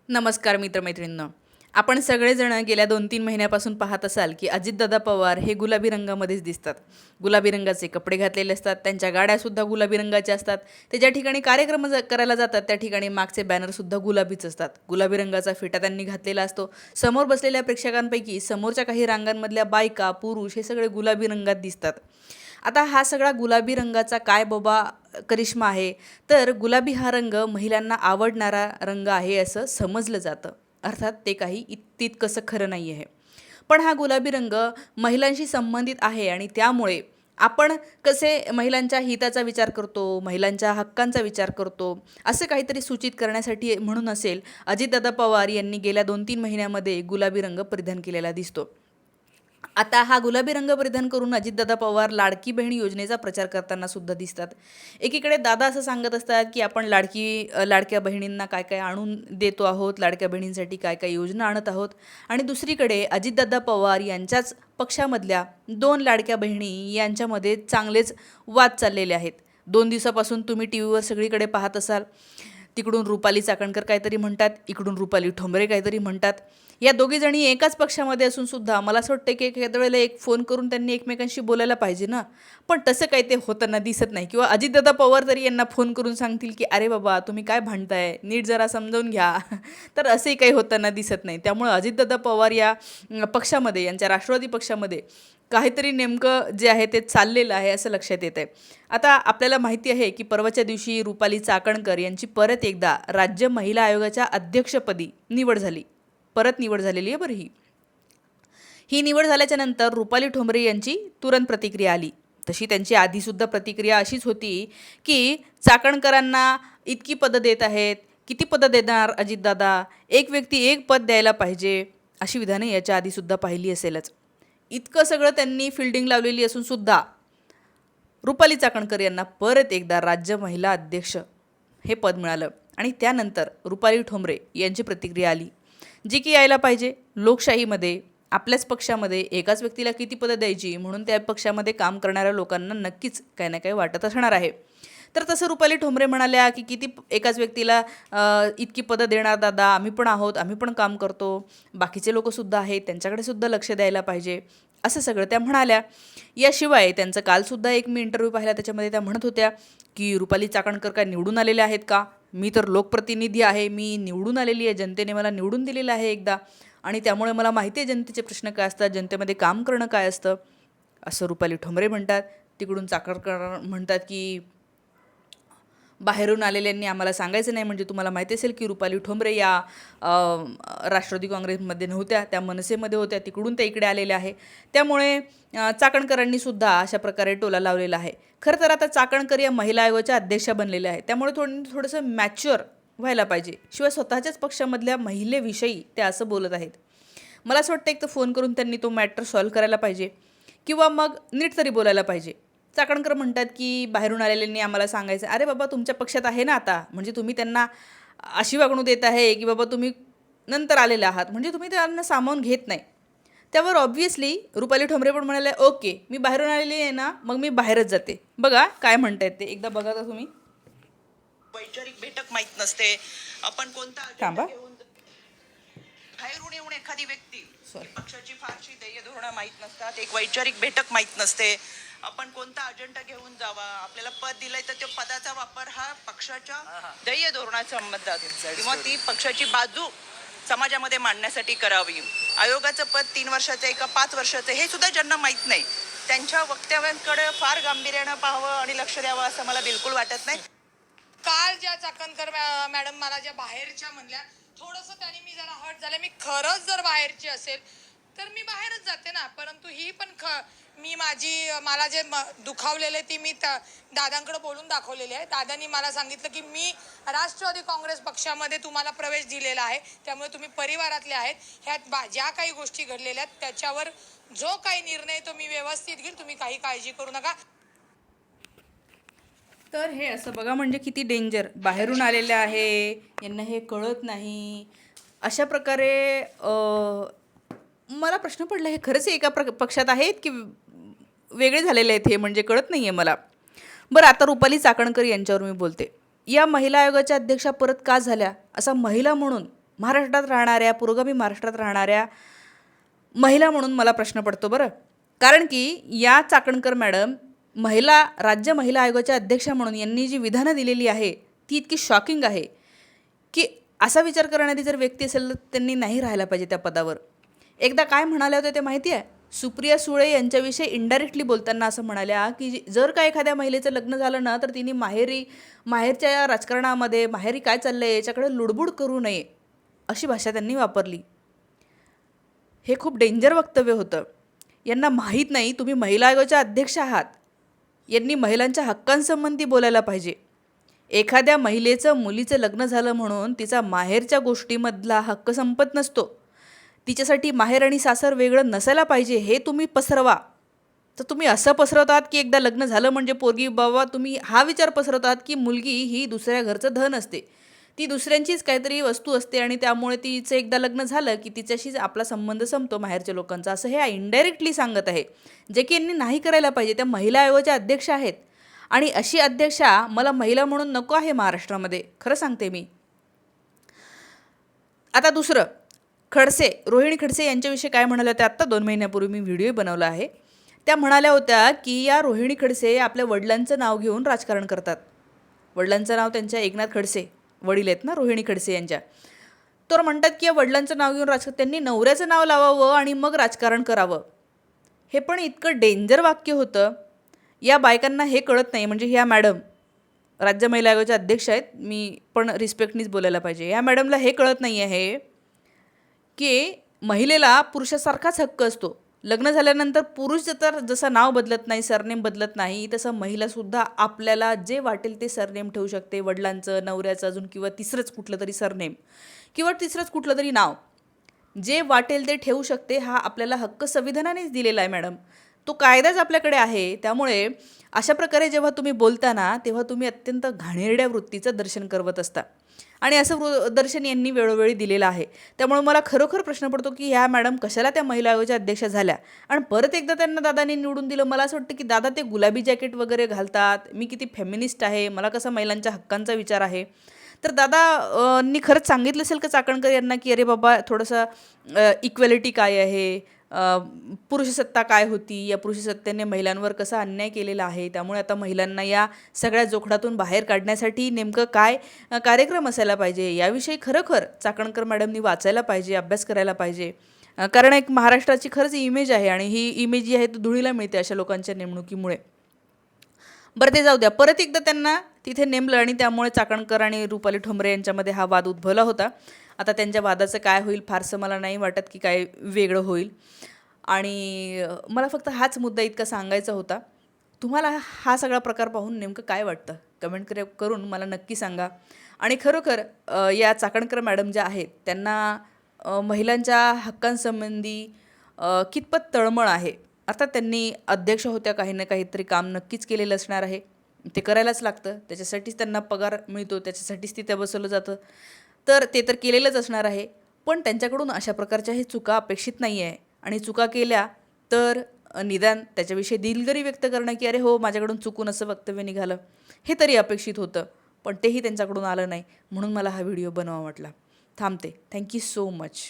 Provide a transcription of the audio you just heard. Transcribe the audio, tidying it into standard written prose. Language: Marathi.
नमस्कार मित्रमैत्रिणींनो. आपण सगळेजण गेल्या 2-3 महिन्यापासून पाहत असाल की अजितदादा पवार हे गुलाबी रंगामध्येच दिसतात. गुलाबी रंगाचे कपडे घातलेले असतात, त्यांच्या गाड्यासुद्धा गुलाबी रंगाच्या असतात. ते ज्या ठिकाणी कार्यक्रम करायला जातात त्या ठिकाणी मागचे बॅनरसुद्धा गुलाबीच असतात. गुलाबी रंगाचा फेटा त्यांनी घातलेला असतो. समोर बसलेल्या प्रेक्षकांपैकी समोरच्या काही रांगांमधल्या बायका, पुरुष हे सगळे गुलाबी रंगात दिसतात. आता हा सगळा गुलाबी रंगाचा काय बाबा करिश्मा आहे, तर गुलाबी हा रंग महिलांना आवडणारा रंग आहे असं समजलं जातं. अर्थात ते काही तितकंसं खरं नाही आहे. पण हा गुलाबी रंग महिलांशी संबंधित आहे आणि त्यामुळे आपण कसे महिलांच्या हिताचा विचार करतो, महिलांच्या हक्कांचा विचार करतो, असं काहीतरी सूचित करण्यासाठी म्हणून असेल अजितदादा पवार यांनी गेल्या 2-3 महिन्यामध्ये गुलाबी रंग परिधान केलेला दिसतो. आता हा गुलाबी रंग परिधान करून अजितदादा पवार लाडकी बहीण योजनेचा प्रचार करताना सुद्धा दिसतात. एकीकडे दादा असं सांगत असतात की आपण लाडक्या बहिणींना काय काय आणून देतो आहोत, लाडक्या बहिणींसाठी काय काय योजना आणत आहोत, आणि दुसरीकडे अजितदादा पवार यांच्याच पक्षामधल्या 2 लाडक्या बहिणी यांच्यामध्ये चांगलेच वाद चाललेले आहेत. 2 दिवसापासून तुम्ही टी व्हीवर सगळीकडे पाहत असाल. तिकडून रुपाली चाकणकर काहीतरी म्हणतात, इकडून रुपाली ठोंबरे काहीतरी म्हणतात. या दोघीजणी एकाच पक्षामध्ये असून सुद्धा मला असं वाटतं की एखाद्या वेळेला एक फोन करून त्यांनी एकमेकांशी बोलायला पाहिजे ना. पण तसं काही ते होताना दिसत नाही. किंवा अजितदादा पवार तरी यांना फोन करून सांगतील की अरे बाबा तुम्ही काय भांडताय, नीट जरा समजावून घ्या. तर असंही काही होताना दिसत नाही. त्यामुळं अजितदादा पवार या पक्षामध्ये, यांच्या राष्ट्रवादी पक्षामध्ये काहीतरी नेमकं जे आहे ते चाललेलं आहे असं लक्षात येत आहे. आता आपल्याला माहिती आहे की परवाच्या दिवशी रुपाली चाकणकर यांची परत एकदा राज्य महिला आयोगाच्या अध्यक्षपदी निवड झाली. परत निवड झालेली आहे बरं ही निवड झाल्याच्या नंतर रुपाली ठोंबरे यांची तुरंत प्रतिक्रिया आली. तशी त्यांची आधीसुद्धा प्रतिक्रिया अशीच होती की चाकणकरांना इतकी पदं देत आहेत, किती पदं देणार अजितदादा, एक व्यक्ती एक पद द्यायला पाहिजे, अशी विधाने याच्या आधीसुद्धा पाहिली असेलच. इतकं सगळं त्यांनी फिल्डिंग लावलेली असून सुद्धा रुपाली चाकणकर यांना परत एकदा राज्य महिला अध्यक्ष हे पद मिळालं. आणि त्यानंतर रुपाली ठोंबरे यांची प्रतिक्रिया आली, जी की यायला पाहिजे. लोकशाहीमध्ये आपल्याच पक्षामध्ये एकाच व्यक्तीला किती पदं द्यायची, म्हणून त्या पक्षामध्ये काम करणाऱ्या लोकांना नक्कीच काही ना काही वाटत असणार आहे. तर तसं रुपाली ठोंबरे म्हणाल्या की किती एकाच व्यक्तीला इतकी पदं देणार दादा, आम्ही पण आहोत, आम्ही पण काम करतो, बाकीचे लोकंसुद्धा आहेत, त्यांच्याकडे सुद्धा लक्ष द्यायला पाहिजे, असं सगळं त्या म्हणाल्या. याशिवाय त्यांचं कालसुद्धा एक मी इंटरव्ह्यू पाहिला, त्याच्यामध्ये त्या म्हणत होत्या की रुपाली चाकणकर काय निवडून आलेले आहेत का, मी तर लोकप्रतिनिधी आहे, मी निवडून आलेली आहे, जनतेने मला निवडून दिलेलं आहे एकदा, आणि त्यामुळे मला माहिती आहे जनतेचे प्रश्न काय असतात, जनतेमध्ये काम करणं काय असतं, असं रुपाली ठोंबरे म्हणतात. तिकडून चाकणकर म्हणतात की बाहेरून आलेल्यांनी आम्हाला सांगायचं नाही. म्हणजे तुम्हाला माहिती असेल की रुपाली ठोंबरे या राष्ट्रवादी काँग्रेसमध्ये नव्हत्या, त्या मनसेमध्ये होत्या, तिकडून त्या इकडे आलेल्या आहे. त्यामुळे चाकणकरांनी सुद्धा अशा प्रकारे टोला लावलेला आहे. खरं तर आता चाकणकर या महिला आयोगाच्या अध्यक्षा बनलेल्या आहेत, त्यामुळे थोडंसं मॅच्युअर व्हायला पाहिजे. शिवाय स्वतःच्याच पक्षामधल्या महिलेविषयी त्या असं बोलत आहेत. मला असं वाटतं एक तर फोन करून त्यांनी तो मॅटर सॉल्व्ह करायला पाहिजे, किंवा मग नीट तरी बोलायला पाहिजे. चाकणकर म्हणतात की बाहेरून आलेल्यांनी आम्हाला सांगायचं, अरे बाबा तुमच्या पक्षात आहे ना आता, म्हणजे तुम्ही त्यांना अशी वागणूक देत आहे की बाबा तुम्ही नंतर आलेले आहात, म्हणजे तुम्ही त्यांना सामावून घेत नाही. त्यावर ऑब्व्हियसली रुपाली ठोंबरे पण म्हणाले, ओके मी बाहेरून आलेली आहे ना, मग मी बाहेरच जाते. बघा काय म्हणतायत ते, एकदा बघा तर तुम्ही. वैचारिक बैठक माहित नसते, आपण कोणता थांबा. अजेंडा घेऊन बाहेरून येऊन एखादी व्यक्ती पक्षाची फारशी ध्येय धोरणं माहित नसतात, एक वैचारिक बैठक माहित नसते, आपण कोणता अजेंडा घेऊन जावा, आपल्याला पद दिलंय तर त्या पदाचा वापर हा पक्षाच्या ध्येय धोरणासंबंधात किंवा ती पक्षाची बाजू समाजामध्ये मांडण्यासाठी करावी. आयोगाचं पद 3 वर्षाचं आहे का 5 वर्षाचं, हे सुद्धा ज्यांना माहीत नाही त्यांच्या वक्तव्यांकडे फार गांभीर्यानं पाहावं आणि लक्ष द्यावं असं मला बिलकुल वाटत नाही. काल ज्या चाकणकर मॅडम मला ज्या बाहेरच्या म्हणल्या, थोडंसं त्याने मी जरा हर्ट झाले. मी खरंच जर बाहेरची असेल तर मी बाहेरच जाते ना, परंतु ही पण मी मला जे दुखावलेले ती मी दादांकडे बोलून दाखवलेली आहे. दादांनी मला सांगितलं की मी राष्ट्रवादी काँग्रेस पक्षामध्ये तुम्हाला प्रवेश दिलेला आहे, त्यामुळे तुम्ही परिवारातले आहेत. ह्यात ज्या काही गोष्टी घडलेल्या आहेत त्याच्यावर जो काही निर्णय तो मी व्यवस्थित घेईल, तुम्ही काही काळजी करू नका. तर हे असं बघा, म्हणजे किती डेंजर, बाहेरून आलेले आहे, यांना हे कळत नाही, अशा प्रकारे मला प्रश्न पडला, हे खरंच एका पक्षात आहेत की वेगळे झालेले आहेत, हे म्हणजे कळत नाही आहे मला. बरं, आता रुपाली चाकणकर यांच्यावर मी बोलते. या महिला आयोगाच्या अध्यक्षा परत का झाल्या, असा महिला म्हणून महाराष्ट्रात राहणाऱ्या, पुरोगामी महाराष्ट्रात राहणाऱ्या महिला म्हणून मला प्रश्न पडतो बरं. कारण की या चाकणकर मॅडम राज्य महिला आयोगाच्या अध्यक्षा म्हणून यांनी जी विधानं दिलेली आहे ती इतकी शॉकिंग आहे की असा विचार करणारी जर व्यक्ती असेल तर त्यांनी नाही राहायला पाहिजे त्या पदावर. एकदा काय म्हणाल्या होत्या ते माहिती आहे? सुप्रिया सुळे यांच्याविषयी इनडायरेक्टली बोलताना असं म्हणाल्या की जर का एखाद्या महिलेचं लग्न झालं ना तर तिने माहेरच्या या राजकारणामध्ये माहेरी काय चाललं आहे याच्याकडे लुडबुड करू नये, अशी भाषा त्यांनी वापरली. हे खूप डेंजर वक्तव्य होतं. यांना माहीत नाही तुम्ही महिला आयोगाच्या अध्यक्ष आहात. यांनी महिलांच्या हक्कांसंबंधी बोलायला पाहिजे. एखाद्या मुलीचं लग्न झालं म्हणून तिचा माहेरच्या गोष्टीमधला हक्क संपत नसतो. तिच्यासाठी माहेर आणि सासर वेगळं नसायला पाहिजे हे तुम्ही पसरवा. तर तुम्ही असं पसरवतात की एकदा लग्न झालं म्हणजे पोरगी बाबा, तुम्ही हा विचार पसरवतात की मुलगी ही दुसऱ्या घरचं धन असते, ती दुसऱ्यांचीच काहीतरी वस्तू असते आणि त्यामुळे तिचं एकदा लग्न झालं की तिच्याशीच आपला संबंध संपतो माहेरच्या लोकांचा, असं हे इनडायरेक्टली सांगत आहे. जे की यांनी नाही करायला पाहिजे. त्या महिला आयोगाच्या अध्यक्षा आहेत आणि अशी अध्यक्षा मला महिला म्हणून नको आहे महाराष्ट्रामध्ये, खरं सांगते मी. आता दुसरं, रोहिणी खडसे यांच्याविषयी काय म्हणाल्या होत्या? आत्ता 2 महिन्यापूर्वी मी व्हिडिओ बनवला आहे. त्या म्हणाल्या होत्या की या रोहिणी खडसे आपल्या वडिलांचं नाव घेऊन राजकारण करतात. वडिलांचं नाव त्यांच्या एकनाथ खडसे वडील आहेत ना रोहिणी खडसे यांच्या. तर म्हणतात की या वडिलांचं नाव घेऊन त्यांनी नवऱ्याचं नाव लावावं आणि मग राजकारण करावं. हे पण इतकं डेंजर वाक्य होतं. या बायकांना हे कळत नाही. म्हणजे ह्या मॅडम राज्य महिला आयोगाच्या अध्यक्ष आहेत, मी पण रिस्पेक्टनीच बोलायला पाहिजे. या मॅडमला हे कळत नाही आहे की महिलेला पुरुषासारखाच हक्क असतो. लग्न झाल्यानंतर पुरुष तर जसं नाव बदलत नाही, सरनेम बदलत नाही, तसं महिलासुद्धा आपल्याला जे वाटेल ते सरनेम ठेवू शकते. वडिलांचं, नवऱ्याचं, अजून किंवा तिसरंच कुठलं तरी सरनेम किंवा तिसरंच कुठलं तरी नाव जे वाटेल ते ठेवू शकते. हा आपल्याला हक्क संविधानानेच दिलेला आहे मॅडम. तो कायदाच आपल्याकडे आहे. त्यामुळे अशा प्रकारे जेव्हा तुम्ही बोलता तेव्हा तुम्ही अत्यंत घाणेरड्या वृत्तीचं दर्शन करवत असता आणि असं दर्शन यांनी वेळोवेळी दिलेलं आहे. त्यामुळे मला खरोखर प्रश्न पडतो की ह्या मॅडम कशाला त्या महिला आयोगाच्या अध्यक्षा झाल्या आणि परत एकदा त्यांना दादांनी निवडून दिलं. मला असं वाटतं की दादा ते गुलाबी जॅकेट वगैरे घालतात, मी किती फेमिनिस्ट आहे, मला कसा महिलांच्या हक्कांचा विचार आहे. तर दादांनी खरंच सांगितलं असेल का चाकणकर यांना की अरे बाबा थोडंसं इक्वॅलिटी काय आहे, पुरुषसत्ता काय होती, या पुरुषसत्तेने महिलांवर कसा अन्याय केलेला आहे, त्यामुळे आता महिलांना या सगळ्या जोखडातून बाहेर काढण्यासाठी नेमकं काय कार्यक्रम असायला पाहिजे याविषयी खरोखर चाकणकर मॅडमनी वाचायला पाहिजे, अभ्यास करायला पाहिजे. कारण एक महाराष्ट्राची खरंच इमेज आहे आणि ही इमेज जी आहे ती धुळीला मिळते अशा लोकांच्या नेमणुकीमुळे. बरं ते जाऊ द्या. परत एकदा त्यांना तिथे नेमलं आणि त्यामुळे चाकणकर आणि रुपाली ठोंबरे यांच्यामध्ये हा वाद उद्भवला होता. आता त्यांच्या वादाचं काय होईल फारसं मला नाही वाटत की काय वेगळं होईल. आणि मला फक्त हाच मुद्दा इतका सांगायचा होता. तुम्हाला हा सगळा प्रकार पाहून नेमकं काय वाटतं कमेंट करून मला नक्की सांगा. आणि खरोखर या चाकणकर मॅडम ज्या आहेत त्यांना महिलांच्या हक्कांसंबंधी कितपत तळमळ आहे. अर्थात त्यांनी अध्यक्ष होत्या, काही ना काहीतरी काम नक्कीच केलेलं असणार आहे, ते करायलाच लागतं, त्याच्यासाठीच त्यांना पगार मिळतो, त्याच्यासाठीच तिथे बसवलं जातं, तर ते तर केलेलंच असणार आहे. पण त्यांच्याकडून अशा प्रकारच्या हे चुका अपेक्षित नाही आहे आणि चुका केल्या तर निदान त्याच्याविषयी दिलगिरी व्यक्त करणं की अरे हो माझ्याकडून चुकून असं वक्तव्य निघालं, हे तरी अपेक्षित होतं. पण तेही त्यांच्याकडून आलं नाही, म्हणून मला हा व्हिडिओ बनवावा वाटला. थांबते. Thank you so much.